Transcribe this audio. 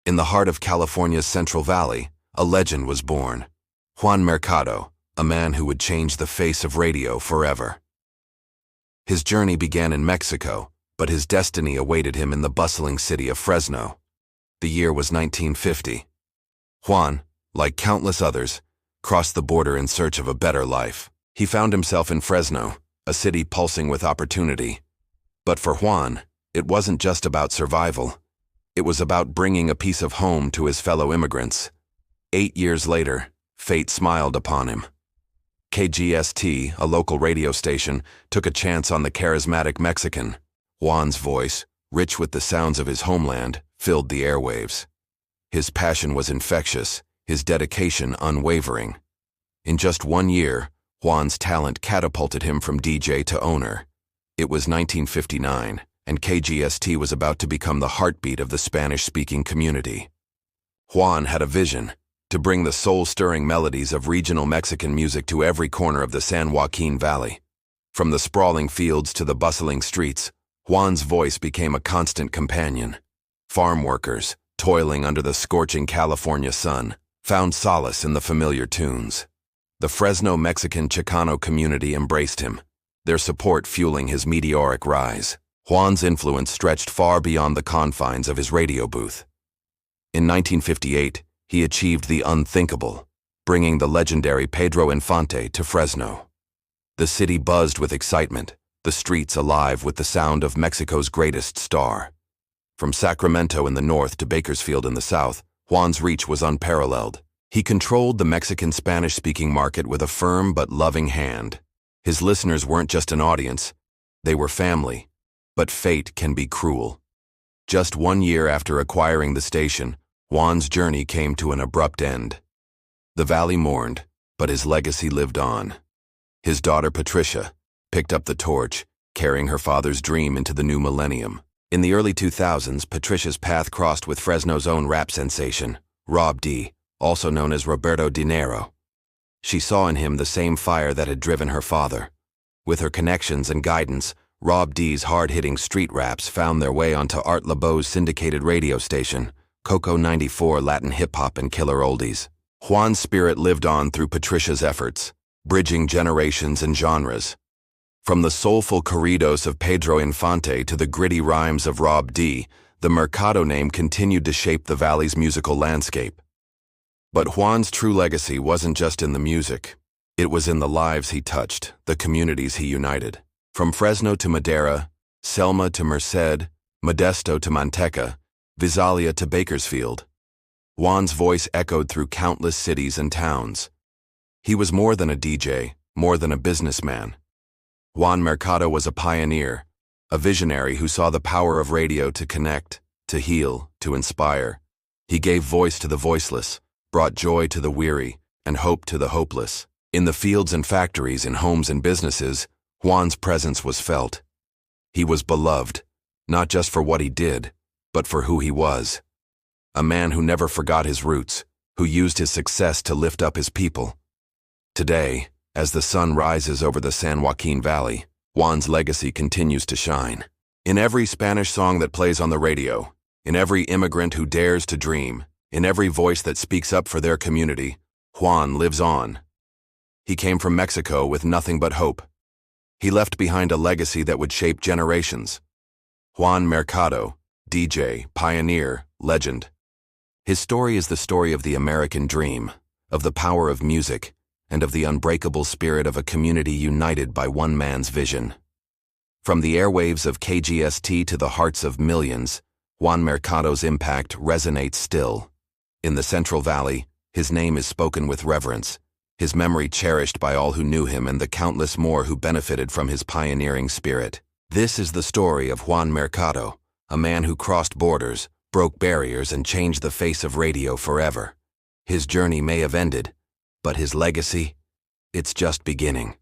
In the heart of California's Central Valley, a legend was born. Juan Mercado, a man who would change the face of radio forever. His journey began in Mexico, but his destiny awaited him in the bustling city of Fresno. The year was 1950. Juan, like countless others, crossed the border in search of a better life. He found himself in Fresno, a city pulsing with opportunity. But for Juan, it wasn't just about survival. It was about bringing a piece of home to his fellow immigrants. 8 years later, fate smiled upon him. KGST, a local radio station, took a chance on the charismatic Mexican. Juan's voice, rich with the sounds of his homeland, filled the airwaves. His passion was infectious, his dedication unwavering. In just 1 year, Juan's talent catapulted him from DJ to owner. It was 1959, and KGST was about to become the heartbeat of the Spanish-speaking community. Juan had a vision: to bring the soul-stirring melodies of regional Mexican music to every corner of the San Joaquin Valley. From the sprawling fields to the bustling streets, Juan's voice became a constant companion. Farm workers, toiling under the scorching California sun, found solace in the familiar tunes. The Fresno Mexican Chicano community embraced him, their support fueling his meteoric rise. Juan's influence stretched far beyond the confines of his radio booth. In 1958, he achieved the unthinkable, bringing the legendary Pedro Infante to Fresno. The city buzzed with excitement, the streets alive with the sound of Mexico's greatest star. From Sacramento in the north to Bakersfield in the south, Juan's reach was unparalleled. He controlled the Mexican Spanish-speaking market with a firm but loving hand. His listeners weren't just an audience, they were family. But fate can be cruel. Just 1 year after acquiring the station, Juan's journey came to an abrupt end. The valley mourned, but his legacy lived on. His daughter Patricia picked up the torch, carrying her father's dream into the new millennium. In the early 2000s, Patricia's path crossed with Fresno's own rap sensation, Rob D., also known as Roberto De Niro. She saw in him the same fire that had driven her father. With her connections and guidance, Rob D's hard-hitting street raps found their way onto Art Laboe's syndicated radio station, Coco 94 Latin hip-hop and killer oldies. Juan's spirit lived on through Patricia's efforts, bridging generations and genres. From the soulful corridos of Pedro Infante to the gritty rhymes of Rob D., the Mercado name continued to shape the valley's musical landscape. But Juan's true legacy wasn't just in the music. It was in the lives he touched, the communities he united. From Fresno to Madera, Selma to Merced, Modesto to Manteca, Visalia to Bakersfield, Juan's voice echoed through countless cities and towns. He was more than a DJ, more than a businessman. Juan Mercado was a pioneer, a visionary who saw the power of radio to connect, to heal, to inspire. He gave voice to the voiceless, brought joy to the weary, and hope to the hopeless. In the fields and factories, in homes and businesses, Juan's presence was felt. He was beloved, not just for what he did, but for who he was. A man who never forgot his roots, who used his success to lift up his people. Today, as the sun rises over the San Joaquin Valley, Juan's legacy continues to shine. In every Spanish song that plays on the radio, in every immigrant who dares to dream, in every voice that speaks up for their community, Juan lives on. He came from Mexico with nothing but hope. He left behind a legacy that would shape generations. Juan Mercado, DJ, pioneer, legend. His story is the story of the American dream, of the power of music, and of the unbreakable spirit of a community united by one man's vision. From the airwaves of KGST to the hearts of millions, Juan Mercado's impact resonates still. In the Central Valley, his name is spoken with reverence, his memory cherished by all who knew him and the countless more who benefited from his pioneering spirit. This is the story of Juan Mercado, a man who crossed borders, broke barriers, and changed the face of radio forever. His journey may have ended, but his legacy, it's just beginning.